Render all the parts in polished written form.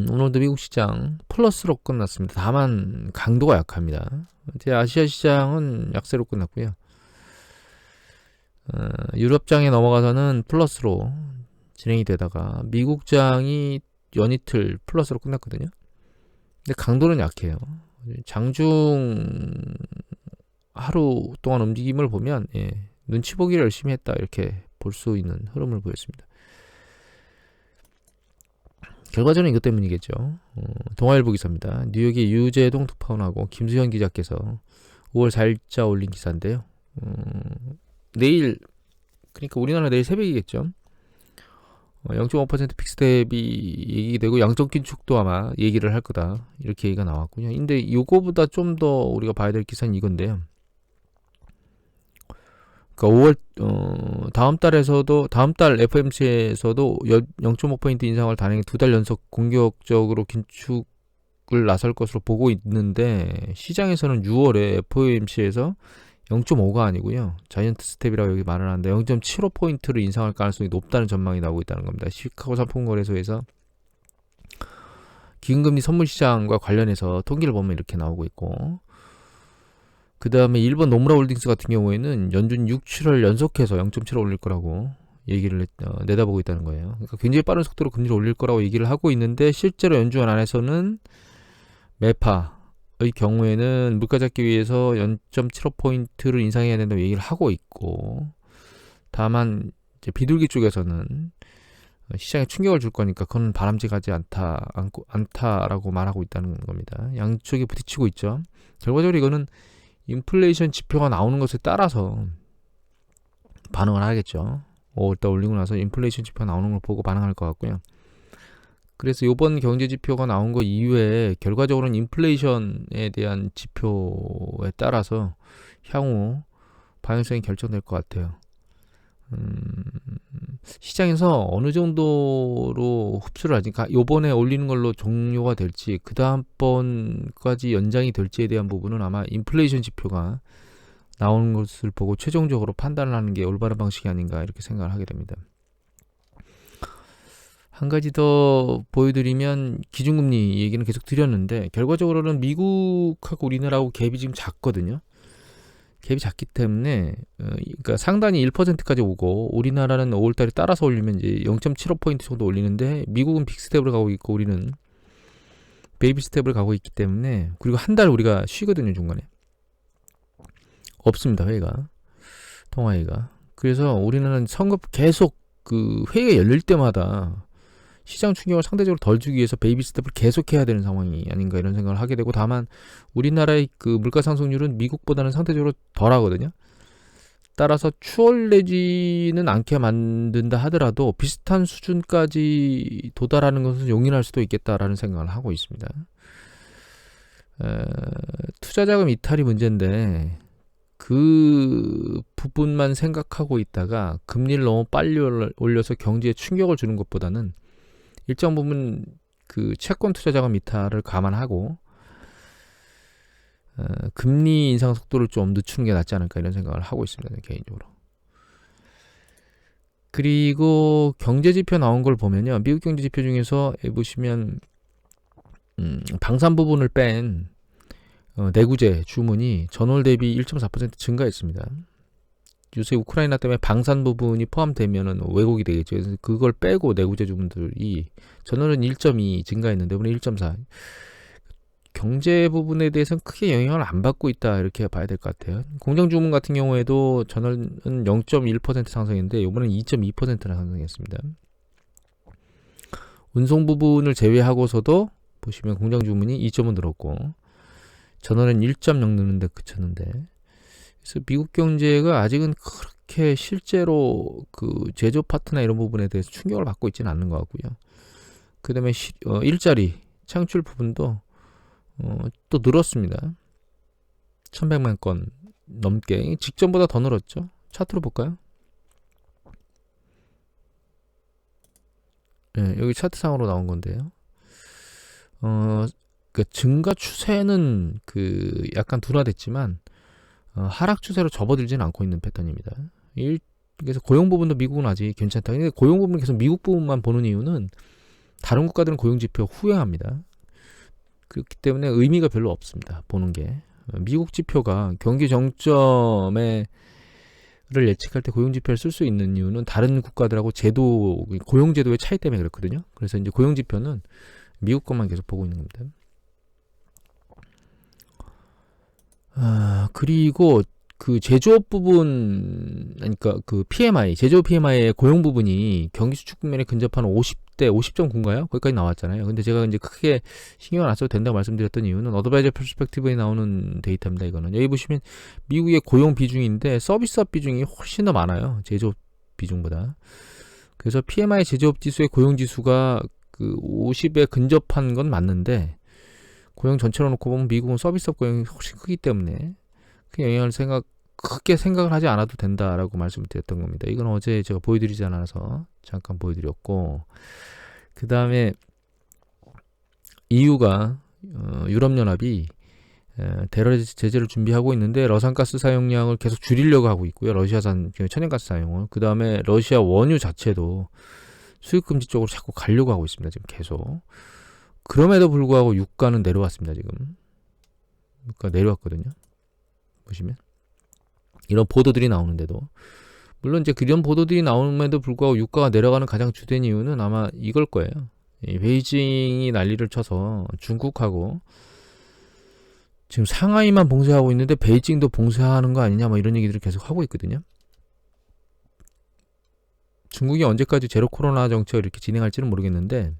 오늘도 미국 시장 플러스로 끝났습니다. 다만 강도가 약합니다. 아시아 시장은 약세로 끝났고요. 유럽장에 넘어가서는 플러스로 진행이 되다가 미국장이 연이틀 플러스로 끝났거든요. 근데 강도는 약해요. 장중 하루 동안 움직임을 보면 눈치 보기를 열심히 했다 이렇게 볼 수 있는 흐름을 보였습니다. 결과적으로 이것 때문이겠죠. 동아일보 기사입니다. 뉴욕의 유재동 특파원하고 김수현 기자께서 5월 4일자 올린 기사인데요. 내일, 그러니까 우리나라 내일 새벽이겠죠. 0.5% 픽스 대비 얘기되고 양적 긴축도 아마 얘기를 할 거다 이렇게 얘기가 나왔군요. 근데 이거보다 좀 더 우리가 봐야 될 기사는 이건데요. 그러니까 5월 다음 달 FOMC에서도 0.5% 인상을 단행해 2달 연속 공격적으로 긴축을 나설 것으로 보고 있는데 시장에서는 6월에 FOMC에서 0.5가 아니고요. 자이언트 스텝이라고 여기 말을 하는데 0.75포인트를 인상할 가능성이 높다는 전망이 나오고 있다는 겁니다. 시카고 상품거래소에서 기금금리 선물시장과 관련해서 통계를 보면 이렇게 나오고 있고, 그 다음에 일본 노무라 홀딩스 같은 경우에는 연준 6, 7월 연속해서 0.7을 올릴 거라고 얘기를 내다보고 있다는 거예요. 그러니까 굉장히 빠른 속도로 금리를 올릴 거라고 얘기를 하고 있는데 실제로 연준 안에서는 매파의 경우에는 물가 잡기 위해서 0.75포인트를 인상해야 된다고 얘기를 하고 있고, 다만 이제 비둘기 쪽에서는 시장에 충격을 줄 거니까 그건 바람직하지 않다라고 말하고 있다는 겁니다. 양쪽이 부딪히고 있죠. 결과적으로 이거는 인플레이션 지표가 나오는 것에 따라서 반응을 하겠죠. 5월달 올리고 나서 인플레이션 지표가 나오는 걸 보고 반응할 것 같고요. 그래서 이번 경제 지표가 나온 거 이외에 결과적으로는 인플레이션에 대한 지표에 따라서 향후 방향성이 결정될 것 같아요. 시장에서 어느 정도로 흡수를 하지, 요번에 올리는 걸로 종료가 될지 그 다음번까지 연장이 될지에 대한 부분은 아마 인플레이션 지표가 나오는 것을 보고 최종적으로 판단을 하는 게 올바른 방식이 아닌가 이렇게 생각을 하게 됩니다. 한 가지 더 보여드리면 기준금리 얘기는 계속 드렸는데 결과적으로는 미국하고 우리나라하고 갭이 지금 작거든요. 갭이 작기 때문에 그러니까 상단이 1%까지 오고 우리나라는 5월달에 따라서 올리면 이제 0.75포인트 정도 올리는데 미국은 빅스텝을 가고 있고 우리는 베이비 스텝을 가고 있기 때문에, 그리고 한 달 우리가 쉬거든요. 중간에 없습니다. 회의가, 통화회의가. 그래서 우리는 계속 그 회의가 열릴 때마다 시장 충격을 상대적으로 덜 주기 위해서 베이비 스텝을 계속해야 되는 상황이 아닌가 이런 생각을 하게 되고, 다만 우리나라의 그 물가 상승률은 미국보다는 상대적으로 덜 하거든요. 따라서 추월되지는 않게 만든다 하더라도 비슷한 수준까지 도달하는 것은 용인할 수도 있겠다라는 생각을 하고 있습니다. 투자자금 이탈이 문제인데 그 부분만 생각하고 있다가 금리를 너무 빨리 올려서 경제에 충격을 주는 것보다는 일정 부분 그 채권 투자자금 이탈을 감안하고 금리 인상 속도를 좀 늦추는 게 낫지 않을까 이런 생각을 하고 있습니다. 개인적으로. 그리고 경제지표 나온 걸 보면요. 미국 경제지표 중에서 보시면 방산 부분을 뺀 내구재 주문이 전월 대비 1.4% 증가했습니다. 요새 우크라이나 때문에 방산 부분이 포함되면은 왜곡이 되겠죠. 그래서 그걸 빼고 내구재 주문들이 전월은 1.2 증가했는데 이번에 1.4. 경제 부분에 대해서는 크게 영향을 안 받고 있다 이렇게 봐야 될 것 같아요. 공장 주문 같은 경우에도 전월은 0.1% 상승했는데 이번엔 2.2%나 상승했습니다. 운송 부분을 제외하고서도 보시면 공장 주문이 2.5 늘었고 전월은 1.0 느는데 그쳤는데, 그래서 미국 경제가 아직은 그렇게 실제로 그 제조업 파트나 이런 부분에 대해서 충격을 받고 있지는 않는 것 같고요. 그 다음에 일자리 창출 부분도 또 늘었습니다. 1100만 건 넘게 직전보다 더 늘었죠. 차트로 볼까요? 네, 여기 차트상으로 나온 건데요. 그 증가 추세는 그 약간 둔화됐지만 하락 추세로 접어들지는 않고 있는 패턴입니다. 그래서 고용 부분도 미국은 아직 괜찮다. 근데 고용 부분 계속 미국 부분만 보는 이유는 다른 국가들은 고용지표 후행합니다. 그렇기 때문에 의미가 별로 없습니다. 보는 게. 미국 지표가 경기 정점에 를 예측할 때 고용지표를 쓸 수 있는 이유는 다른 국가들하고 고용제도의 차이 때문에 그렇거든요. 그래서 이제 고용지표는 미국 것만 계속 보고 있는 겁니다. 그리고 그 제조업 부분, 그러니까 그 PMI, 제조업 PMI의 고용 부분이 경기 수축 국면에 근접한 50대 50.9인가요? 거기까지 나왔잖아요. 근데 제가 이제 크게 신경을 안 써도 된다고 말씀드렸던 이유는 어드바이저 퍼스펙티브에 나오는 데이터입니다. 이거는 여기 보시면 미국의 고용 비중인데 서비스업 비중이 훨씬 더 많아요. 제조업 비중보다. 그래서 PMI 제조업 지수의 고용 지수가 그 50에 근접한 건 맞는데 고용 전체로 놓고 보면 미국은 서비스업 고용이 훨씬 크기 때문에 그 영향을 크게 생각을 하지 않아도 된다라고 말씀을 드렸던 겁니다. 이건 어제 제가 보여드리지 않아서 잠깐 보여드렸고, 그 다음에 EU가 유럽연합이 대러 제재를 준비하고 있는데 러산가스 사용량을 계속 줄이려고 하고 있고요. 러시아산 천연가스 사용을. 그 다음에 러시아 원유 자체도 수입금지 쪽으로 자꾸 가려고 하고 있습니다. 지금 계속. 그럼에도 불구하고 유가는 내려왔습니다. 지금 유가 내려왔거든요. 보시면 이런 보도들이 나오는데도, 물론 이제 그런 보도들이 나옴에도 불구하고 유가가 내려가는 가장 주된 이유는 아마 이걸 거예요. 베이징이 난리를 쳐서 중국하고 지금 상하이만 봉쇄하고 있는데 베이징도 봉쇄하는 거 아니냐, 뭐 이런 얘기들을 계속 하고 있거든요. 중국이 언제까지 제로 코로나 정책을 이렇게 진행할지는 모르겠는데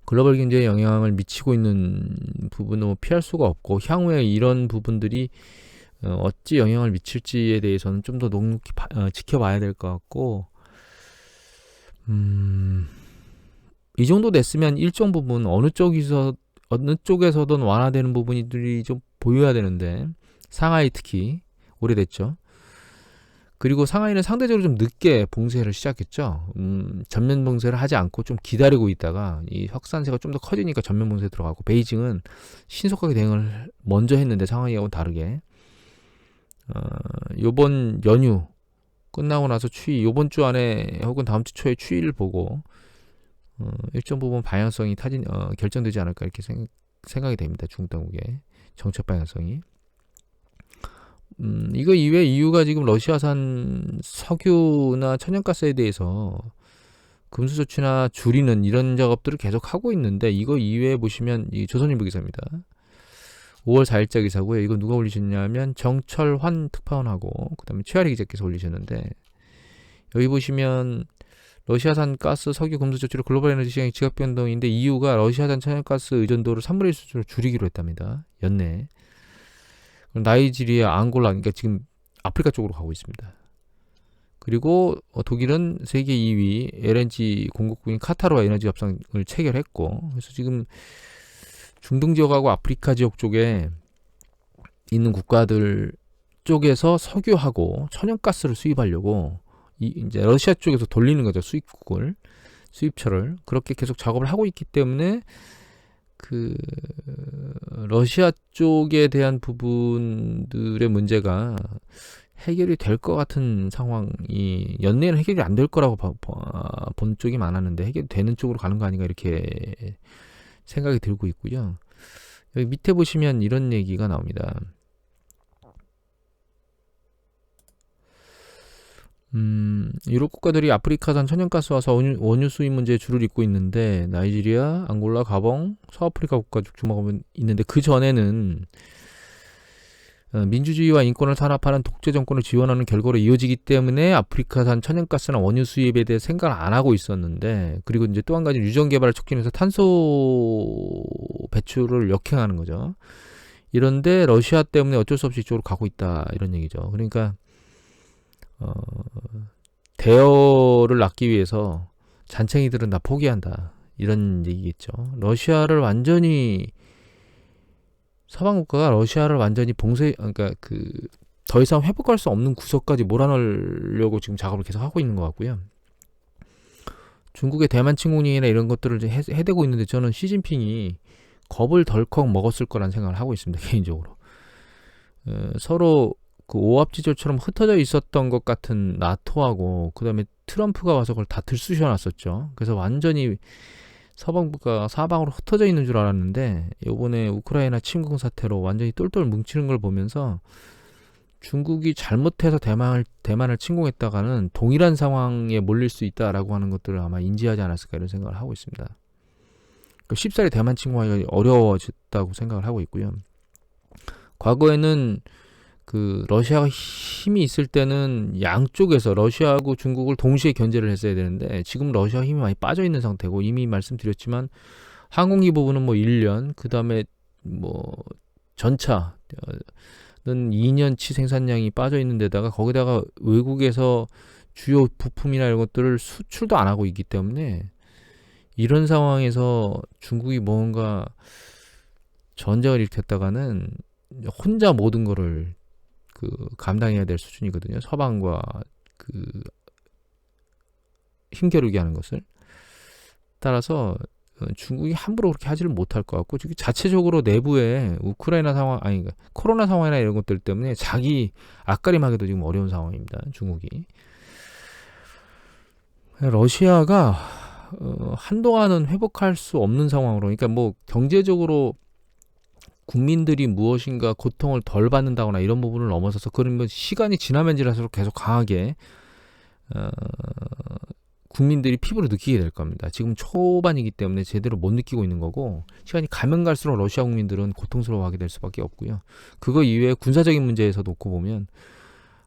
글로벌 경제에 영향을 미치고 있는 부분은 뭐 피할 수가 없고, 향후에 이런 부분들이 어찌 영향을 미칠지에 대해서는 좀 더 녹록히 지켜봐야 될 것 같고, 이 정도 됐으면 일정 부분 어느 쪽에서든 완화되는 부분들이 좀 보여야 되는데, 상하이 특히 오래됐죠. 그리고 상하이는 상대적으로 좀 늦게 봉쇄를 시작했죠. 전면 봉쇄를 하지 않고 좀 기다리고 있다가 이 확산세가 좀 더 커지니까 전면 봉쇄 들어가고, 베이징은 신속하게 대응을 먼저 했는데 상하이하고는 다르게 요번 연휴 끝나고 나서 요번 주 안에 혹은 다음 주 초에 추이를 보고 일정 부분 방향성이 결정되지 않을까 이렇게 생각이 됩니다. 중국 당국의 정책 방향성이. 이거 이외에 EU가 지금 러시아산 석유나 천연가스에 대해서 금수 조치나 줄이는 이런 작업들을 계속 하고 있는데, 이거 이외에 보시면 이 조선일보 기사입니다. 5월 4일자 기사고요. 이거 누가 올리셨냐면 정철환 특파원하고 그 다음에 최아리 기자께서 올리셨는데, 여기 보시면 러시아산 가스, 석유 금수 조치로 글로벌 에너지 시장의 지각 변동인데 EU가 러시아산 천연가스 의존도를 3분의 1 수준으로 줄이기로 했답니다. 연내. 나이지리아, 앙골라, 그러니까 지금 아프리카 쪽으로 가고 있습니다. 그리고 독일은 세계 2위 LNG 공급국인 카타르와 에너지 협상을 체결했고, 그래서 지금 중동 지역하고 아프리카 지역 쪽에 있는 국가들 쪽에서 석유하고 천연가스를 수입하려고 이제 러시아 쪽에서 돌리는 거죠. 수입처를 그렇게 계속 작업을 하고 있기 때문에 그 러시아 쪽에 대한 부분들의 문제가 해결이 될 것 같은 상황이, 연내에는 해결이 안 될 거라고 본 쪽이 많았는데 해결되는 쪽으로 가는 거 아닌가 이렇게 생각이 들고 있고요. 여기 밑에 보시면 이런 얘기가 나옵니다. 유럽 국가들이 아프리카산 천연가스와 원유 수입 문제에 줄을 잇고 있는데, 나이지리아, 앙골라, 가봉, 서아프리카 국가 중 주목하고 있는데, 그 전에는 민주주의와 인권을 탄압하는 독재 정권을 지원하는 결과로 이어지기 때문에 아프리카산 천연가스나 원유 수입에 대해 생각을 안 하고 있었는데, 그리고 이제 또 한 가지 유전 개발을 촉진해서 탄소 배출을 역행하는 거죠. 이런데 러시아 때문에 어쩔 수 없이 이쪽으로 가고 있다, 이런 얘기죠. 그러니까 대여를 낳기 위해서 잔챙이들은 다 포기한다, 이런 얘기겠죠. 서방 국가가 러시아를 완전히 그러니까 더 이상 회복할 수 없는 구석까지 몰아넣으려고 지금 작업을 계속 하고 있는 것 같고요. 중국의 대만 침공이나 이런 것들을 해대고 있는데, 저는 시진핑이 겁을 덜컥 먹었을 거란 생각을 하고 있습니다, 개인적으로. 서로 그 오합지졸처럼 흩어져 있었던 것 같은 나토하고, 그 다음에 트럼프가 와서 그걸 다 들쑤셔 놨었죠. 그래서 완전히 서방부가 사방으로 흩어져 있는 줄 알았는데 이번에 우크라이나 침공 사태로 완전히 똘똘 뭉치는 걸 보면서 중국이 잘못해서 대만을 침공했다가는 동일한 상황에 몰릴 수 있다라고 하는 것들을 아마 인지하지 않았을까 이런 생각을 하고 있습니다. 쉽사리 대만 침공하기가 어려워졌다고 생각을 하고 있고요. 과거에는 그 러시아가 힘이 있을 때는 양쪽에서 러시아하고 중국을 동시에 견제를 했어야 되는데 지금 러시아 힘이 많이 빠져 있는 상태고 이미 말씀드렸지만 항공기 부분은 뭐 1년, 그 다음에 뭐 전차는 2년치 생산량이 빠져 있는 데다가 거기다가 외국에서 주요 부품이나 이런 것들을 수출도 안 하고 있기 때문에 이런 상황에서 중국이 뭔가 전쟁을 일으켰다가는 혼자 모든 거를 그 감당해야 될 수준이거든요. 서방과 그 힘겨루기 하는 것을. 따라서 중국이 함부로 그렇게 하지를 못할 것 같고 자체적으로 내부에 우크라이나 상황 그러니까 코로나 상황이나 이런 것들 때문에 자기 앞가림하기도 지금 어려운 상황입니다. 중국이. 러시아가 한동안은 회복할 수 없는 상황으로, 그러니까 뭐 경제적으로 국민들이 무엇인가 고통을 덜 받는다거나 이런 부분을 넘어서서 그러면 시간이 지나면 지날수록 계속 강하게 국민들이 피부로 느끼게 될 겁니다. 지금 초반이기 때문에 제대로 못 느끼고 있는 거고 시간이 가면 갈수록 러시아 국민들은 고통스러워하게 될 수밖에 없고요. 그거 이외에 군사적인 문제에서 놓고 보면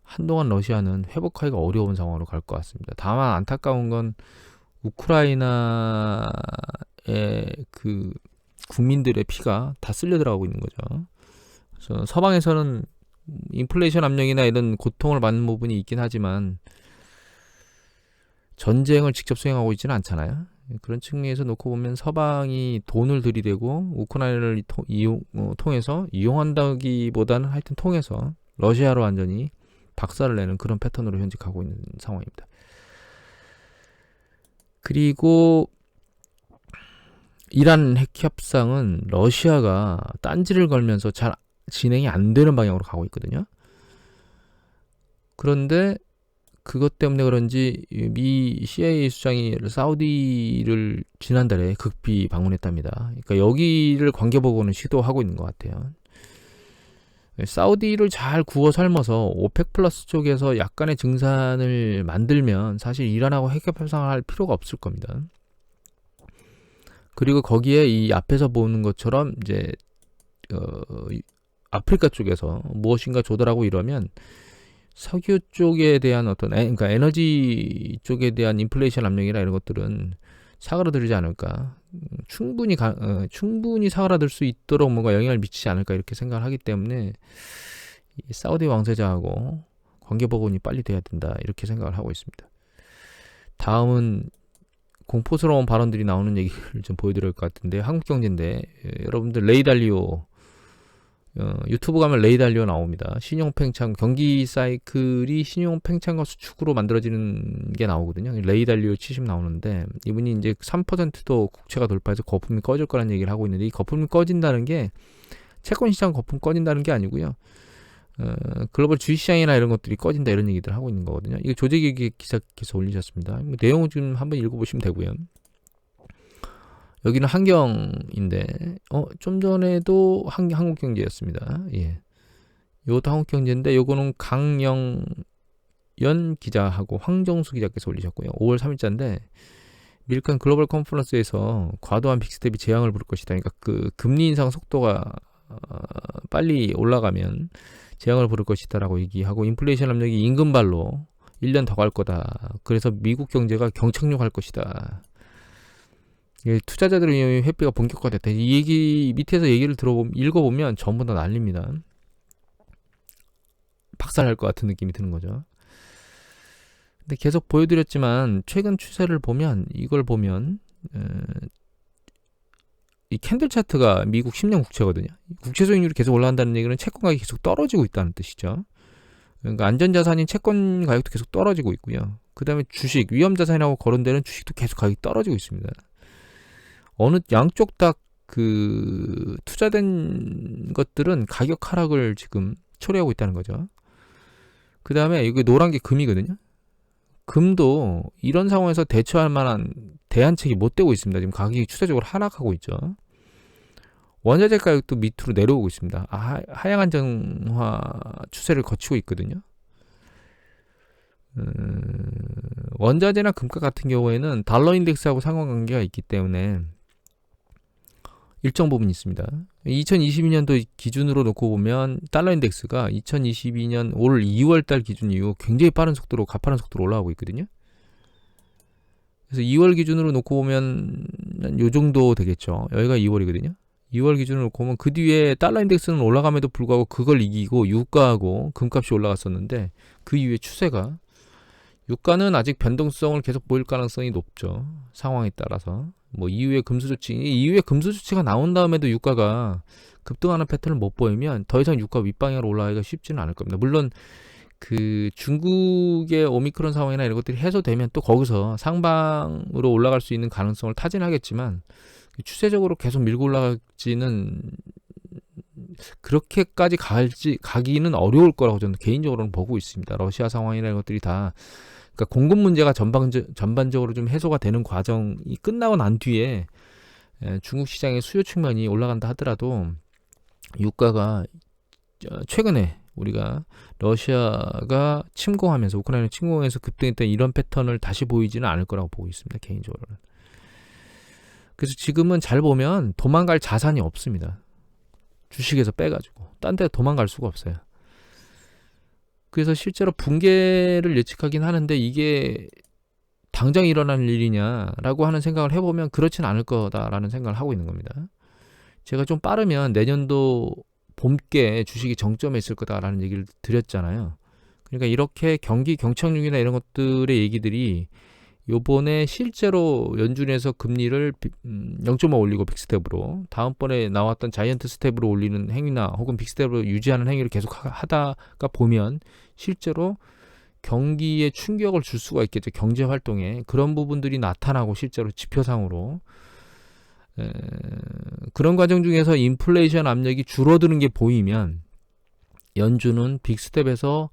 한동안 러시아는 회복하기가 어려운 상황으로 갈 것 같습니다. 다만 안타까운 건 우크라이나의 그 국민들의 피가 다 쓸려 들어가고 있는 거죠. 그래서 서방에서는 인플레이션 압력이나 이런 고통을 받는 부분이 있긴 하지만 전쟁을 직접 수행하고 있지는 않잖아요. 그런 측면에서 놓고 보면 서방이 돈을 들이대고 우크라이나를 통해서 이용한다기보다는 하여튼 통해서 러시아로 완전히 박살을 내는 그런 패턴으로 현재 가고 있는 상황입니다. 그리고 이란 핵협상은 러시아가 딴지를 걸면서 잘 진행이 안 되는 방향으로 가고 있거든요. 그런데 그것 때문에 그런지 미 CIA 수장이 사우디를 지난달에 극비 방문했답니다. 그러니까 여기를 관계보고는 시도하고 있는 것 같아요. 사우디를 잘 구워 삶아서 오펙 플러스 쪽에서 약간의 증산을 만들면 사실 이란하고 핵협상을 할 필요가 없을 겁니다. 그리고 거기에 이 앞에서 보는 것처럼 이제 아프리카 쪽에서 무엇인가 조달하고 이러면 석유 쪽에 대한 어떤 그러니까 에너지 쪽에 대한 인플레이션 압력이나 이런 것들은 사그라들지 않을까. 충분히 사그라들 수 있도록 뭔가 영향을 미치지 않을까 이렇게 생각을 하기 때문에 이 사우디 왕세자하고 관계복원이 빨리 돼야 된다 이렇게 생각을 하고 있습니다. 다음은 공포스러운 발언들이 나오는 얘기를 좀 보여드릴 것 같은데 한국경제인데 여러분들 레이달리오 유튜브 가면 레이달리오 나옵니다. 신용팽창 경기 사이클이 신용팽창과 수축으로 만들어지는 게 나오거든요. 레이달리오 치시면 나오는데 이분이 이제 3%도 국채가 돌파해서 거품이 꺼질 거라는 얘기를 하고 있는데 이 거품이 꺼진다는 게 채권시장 거품 꺼진다는 게 아니고요. 글로벌 주식시장이나 이런 것들이 꺼진다 이런 얘기들 하고 있는 거거든요. 이거 조재기 기사께서 올리셨습니다. 내용을 좀 한번 읽어보시면 되고요. 여기는 한경인데 좀 전에도 한국경제였습니다. 예. 요것도 한국경제인데 요거는 강영연 기자하고 황정수 기자께서 올리셨고요. 5월 3일자인데 밀칸 글로벌 컨퍼런스에서 과도한 빅스텝이 재앙을 부를 것이다. 그러니까 그 금리 인상 속도가 빨리 올라가면 재앙을 부를 것이다라고 얘기하고 인플레이션 압력이 임금발로 1년 더 갈 거다. 그래서 미국 경제가 경착륙할 것이다. 투자자들의 회피가 본격화됐다. 이 얘기 밑에서 얘기를 읽어보면 전부 다 난립니다. 박살날 것 같은 느낌이 드는 거죠. 근데 계속 보여드렸지만 최근 추세를 보면 이걸 보면 이 캔들 차트가 미국 10년 국채거든요. 국채 수익률이 계속 올라간다는 얘기는 채권 가격이 계속 떨어지고 있다는 뜻이죠. 그러니까 안전자산인 채권 가격도 계속 떨어지고 있고요. 그 다음에 주식, 위험자산이라고 거론되는 주식도 계속 가격이 떨어지고 있습니다. 어느 양쪽 다 그 투자된 것들은 가격 하락을 지금 초래하고 있다는 거죠. 그 다음에 여기 노란 게 금이거든요. 금도 이런 상황에서 대처할 만한 대안책이 못 되고 있습니다. 지금 가격이 추세적으로 하락하고 있죠. 원자재 가격도 밑으로 내려오고 있습니다. 하향 안정화 추세를 거치고 있거든요. 원자재나 금가 같은 경우에는 달러 인덱스하고 상관관계가 있기 때문에 일정 부분 있습니다. 2022년도 기준으로 놓고 보면 달러 인덱스가 2022년 올 2월 달 기준 이후 굉장히 빠른 속도로 가파른 속도로 올라가고 있거든요. 그래서 2월 기준으로 놓고 보면 요 정도 되겠죠. 여기가 2월이거든요. 2월 기준으로 놓고 보면 그 뒤에 달러 인덱스는 올라감에도 불구하고 그걸 이기고 유가하고 금값이 올라갔었는데 그 이후에 추세가 유가는 아직 변동성을 계속 보일 가능성이 높죠. 상황에 따라서. 뭐 이후에 금수 조치가 나온 다음에도 유가가 급등하는 패턴을 못 보이면 더 이상 유가 윗방향으로 올라가기가 쉽지는 않을 겁니다. 물론 그 중국의 오미크론 상황이나 이런 것들이 해소되면 또 거기서 상방으로 올라갈 수 있는 가능성을 타진하겠지만 추세적으로 계속 밀고 올라갈지는 그렇게까지 가기는 어려울 거라고 저는 개인적으로는 보고 있습니다. 러시아 상황이나 이런 것들이 다 그러니까 공급 문제가 전반적으로 좀 해소가 되는 과정이 끝나고 난 뒤에 중국 시장의 수요 측면이 올라간다 하더라도 유가가 최근에 우리가 러시아가 침공하면서 우크라이나 침공해서 급등했던 이런 패턴을 다시 보이지는 않을 거라고 보고 있습니다. 개인적으로는. 그래서 지금은 잘 보면 도망갈 자산이 없습니다. 주식에서 빼가지고 딴 데 도망갈 수가 없어요. 그래서 실제로 붕괴를 예측하긴 하는데 이게 당장 일어날 일이냐라고 하는 생각을 해보면 그렇진 않을 거다라는 생각을 하고 있는 겁니다. 제가 좀 빠르면 내년도 봄께 주식이 정점에 있을 거다라는 얘기를 드렸잖아요. 그러니까 이렇게 경기 경착륙이나 이런 것들의 얘기들이 요번에 실제로 연준에서 금리를 0.5 올리고 빅스텝으로 다음번에 나왔던 자이언트 스텝으로 올리는 행위나 혹은 빅스텝으로 유지하는 행위를 계속 하다가 보면 실제로 경기에 충격을 줄 수가 있겠죠. 경제 활동에 그런 부분들이 나타나고 실제로 지표상으로 그런 과정 중에서 인플레이션 압력이 줄어드는 게 보이면 연준은 빅스텝에서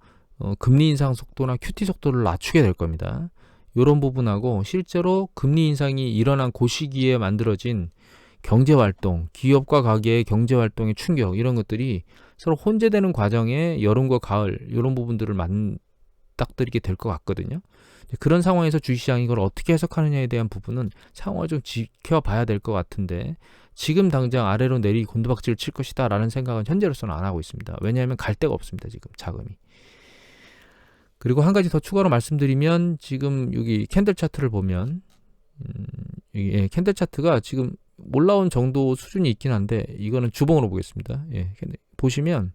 금리 인상 속도나 QT 속도를 낮추게 될 겁니다. 이런 부분하고 실제로 금리 인상이 일어난 그 시기에 만들어진 경제활동, 기업과 가계의 경제활동의 충격 이런 것들이 서로 혼재되는 과정에 여름과 가을 이런 부분들을 맞닥뜨리게 될 것 같거든요. 그런 상황에서 주식시장이 이걸 어떻게 해석하느냐에 대한 부분은 상황을 좀 지켜봐야 될 것 같은데 지금 당장 아래로 내리 곤두박질을 칠 것이다 라는 생각은 현재로서는 안 하고 있습니다. 왜냐하면 갈 데가 없습니다. 지금 자금이. 그리고 한 가지 더 추가로 말씀드리면 지금 여기 캔들 차트를 보면 캔들 차트가 지금 올라온 정도 수준이 있긴 한데 이거는 주봉으로 보겠습니다. 보시면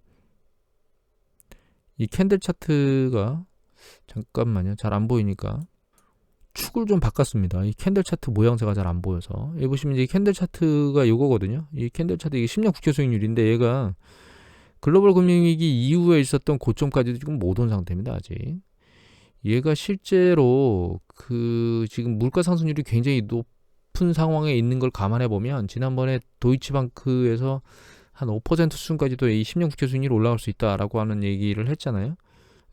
이 캔들 차트가 잠깐만요. 잘 안 보이니까 축을 좀 바꿨습니다. 이 캔들 차트 모양새가 잘 안 보여서 여기 보시면 이제 캔들 차트가 이거거든요. 이 캔들 차트 이게 10년 국채 수익률인데 얘가 글로벌 금융위기 이후에 있었던 고점까지도 지금 못 온 상태입니다. 아직. 얘가 실제로 그 지금 물가 상승률이 굉장히 높은 상황에 있는 걸 감안해 보면 지난번에 도이치방크에서 한 5% 수준까지도 이 10년 국채 수익률이 올라갈 수 있다라고 하는 얘기를 했잖아요.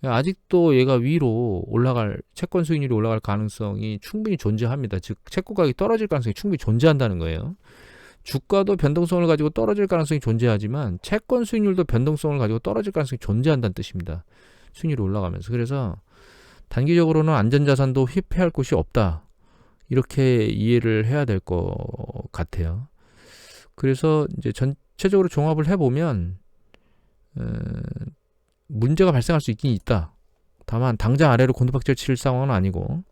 아직도 얘가 위로 올라갈 채권 수익률이 올라갈 가능성이 충분히 존재합니다. 즉 채권 가격이 떨어질 가능성이 충분히 존재한다는 거예요. 주가도 변동성을 가지고 떨어질 가능성이 존재하지만 채권 수익률도 변동성을 가지고 떨어질 가능성이 존재한다는 뜻입니다. 수익률이 올라가면서. 그래서 단기적으로는 안전자산도 회피할 곳이 없다. 이렇게 이해를 해야 될 것 같아요. 그래서 이제 전체적으로 종합을 해보면 문제가 발생할 수 있긴 있다. 다만 당장 아래로 곤두박질 칠 상황은 아니고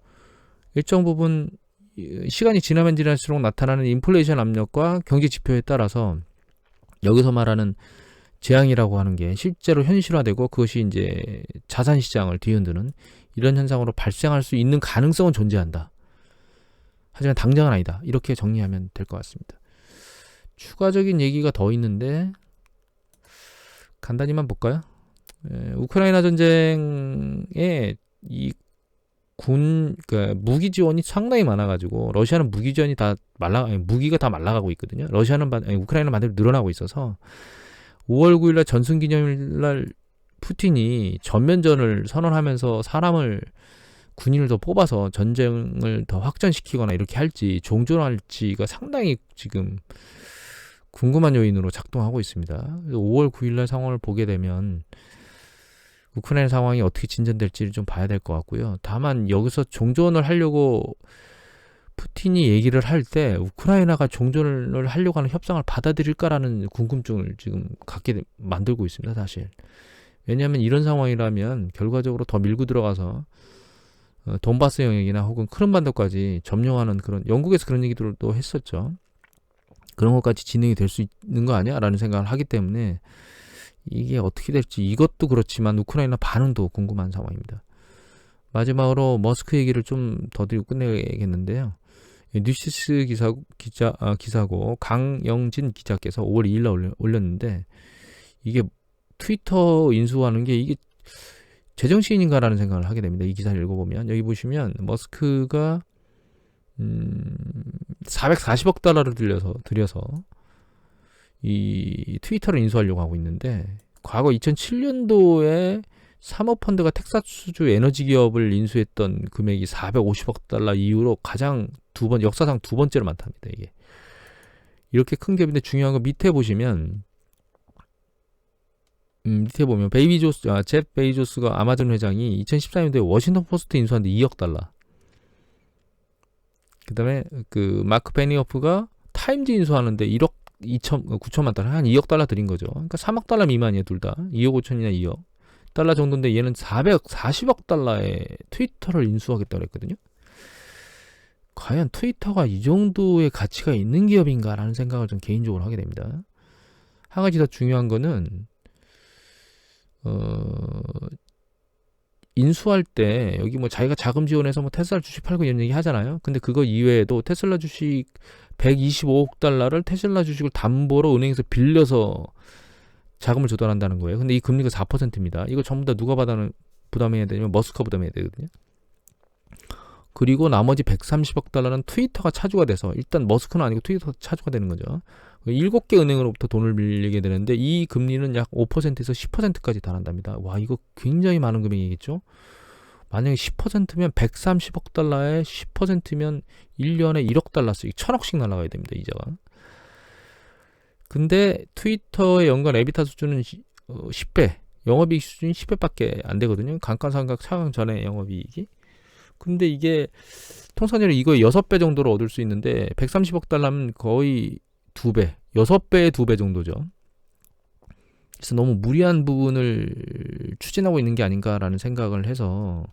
일정 부분 시간이 지나면 지날수록 나타나는 인플레이션 압력과 경제 지표에 따라서 여기서 말하는 재앙이라고 하는 게 실제로 현실화되고 그것이 이제 자산 시장을 뒤흔드는 이런 현상으로 발생할 수 있는 가능성은 존재한다. 하지만 당장은 아니다. 이렇게 정리하면 될 것 같습니다. 추가적인 얘기가 더 있는데 간단히만 볼까요? 우크라이나 전쟁에 이 그러니까 무기 지원이 상당히 많아가지고 러시아는 무기 지원이 무기가 다 말라가고 있거든요. 우크라이나는 반대로 늘어나고 있어서 5월 9일날 전승기념일날 푸틴이 전면전을 선언하면서 사람을 군인을 더 뽑아서 전쟁을 더 확전시키거나 이렇게 할지 종전할지가 상당히 지금 궁금한 요인으로 작동하고 있습니다. 5월 9일날 상황을 보게 되면 우크라이나 상황이 어떻게 진전될지를 좀 봐야 될 것 같고요. 다만 여기서 종전을 하려고 푸틴이 얘기를 할 때 우크라이나가 종전을 하려고 하는 협상을 받아들일까라는 궁금증을 지금 갖게 만들고 있습니다. 사실. 왜냐하면 이런 상황이라면 결과적으로 더 밀고 들어가서 돈바스 영역이나 혹은 크림반도까지 점령하는 그런, 영국에서 그런 얘기들도 했었죠. 그런 것까지 진행이 될 수 있는 거 아니야? 라는 생각을 하기 때문에 이게 어떻게 될지, 이것도 그렇지만 우크라이나 반응도 궁금한 상황입니다. 마지막으로 머스크 얘기를 좀 더 드리고 끝내겠는데요. 뉴시스 기사고 강영진 기자께서 5월 2일날 올렸는데, 이게 트위터 인수하는 게 이게 제정신인가라는 생각을 하게 됩니다. 이 기사를 읽어보면 여기 보시면 머스크가 440억 달러를 들여서 이 트위터를 인수하려고 하고 있는데, 과거 2007년도에 사모펀드가 텍사스주 에너지 기업을 인수했던 금액이 450억 달러 이후로 역사상 두 번째로 많답니다. 이게 이렇게 큰 기업인데, 중요한 건 밑에 보시면 잽 베이조스가 아마존 회장이 2014년도에 워싱턴 포스트 인수하는데 2억 달러. 그 다음에 마크 베니어프가 타임즈 인수하는데 1억 9천만 달러, 한 2억 달러 들인 거죠. 그러니까 3억 달러 미만이에요, 둘 다. 2억 5천이나 2억 달러 정도인데, 얘는 440억 달러에 트위터를 인수하겠다고 했거든요. 과연 트위터가 이 정도의 가치가 있는 기업인가라는 생각을 좀 개인적으로 하게 됩니다. 한 가지 더 중요한 거는, 인수할 때 여기 뭐 자기가 자금 지원해서 뭐 테슬라 주식 팔고 이런 얘기 하잖아요. 근데 그거 이외에도 테슬라 주식 125억 달러를 테슬라 주식을 담보로 은행에서 빌려서 자금을 조달한다는 거예요. 근데 이 금리가 4%입니다. 이거 전부 다 누가 부담해야 되냐면 머스크가 부담해야 되거든요. 그리고 나머지 130억 달러는 트위터가 차주가 돼서, 일단 머스크는 아니고 트위터가 차주가 되는 거죠. 7개 은행으로부터 돈을 빌리게 되는데, 이 금리는 약 5%에서 10%까지 달한답니다. 와, 이거 굉장히 많은 금액이겠죠? 만약에 10%면 130억 달러에 10%면 1년에 1억 달러씩 1000억씩 날아가야 됩니다, 이자가. 근데 트위터의 연간 에비타 수준은 10배, 영업이익 수준이 10배밖에 안 되거든요. 감가상각 차감 전에 영업이익이. 근데 이게 통상적으로 이거 6배 정도로 얻을 수 있는데, 130억 달러면 거의 2배, 6배의 2배 정도죠. 그래서 너무 무리한 부분을 추진하고 있는 게 아닌가라는 생각을 해서,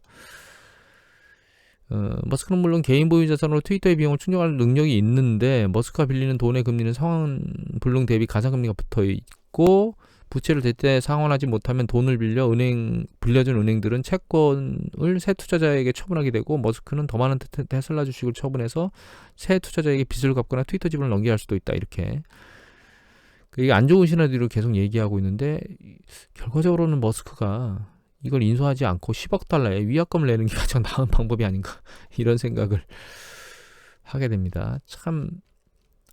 머스크는 물론 개인 보유 자산으로 트위터의 비용을 충족할 능력이 있는데, 머스크가 빌리는 돈의 금리는 상환 불능 대비 가상금리가 붙어 있고, 부채를 제때 상환하지 못하면 돈을 빌려준 은행들은 채권을 새 투자자에게 처분하게 되고, 머스크는 더 많은 테슬라 주식을 처분해서 새 투자자에게 빚을 갚거나 트위터 지분을 넘기게 할 수도 있다. 이렇게 이게 안 좋은 시나리오를 계속 얘기하고 있는데, 결과적으로는 머스크가 이걸 인수하지 않고 10억 달러에 위약금을 내는 게 가장 나은 방법이 아닌가, 이런 생각을 하게 됩니다. 참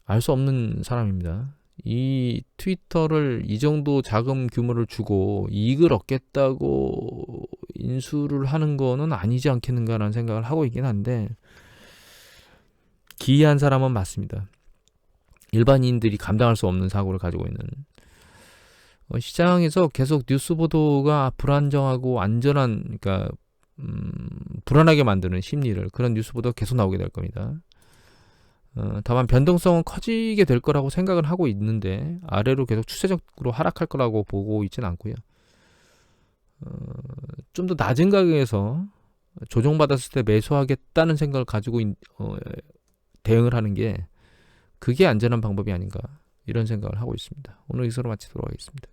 알 수 없는 사람입니다. 이 트위터를 이 정도 자금 규모를 주고 이익을 얻겠다고 인수를 하는 거는 아니지 않겠는가라는 생각을 하고 있긴 한데, 기이한 사람은 맞습니다. 일반인들이 감당할 수 없는 사고를 가지고 있는, 시장에서 계속 뉴스 보도가 불안정하고 그러니까 불안하게 만드는 심리를, 그런 뉴스 보도가 계속 나오게 될 겁니다. 다만 변동성은 커지게 될 거라고 생각을 하고 있는데, 아래로 계속 추세적으로 하락할 거라고 보고 있지는 않고요. 좀 더 낮은 가격에서 조정받았을 때 매수하겠다는 생각을 가지고 대응을 하는 게, 그게 안전한 방법이 아닌가, 이런 생각을 하고 있습니다. 오늘 이것으로 마치도록 하겠습니다.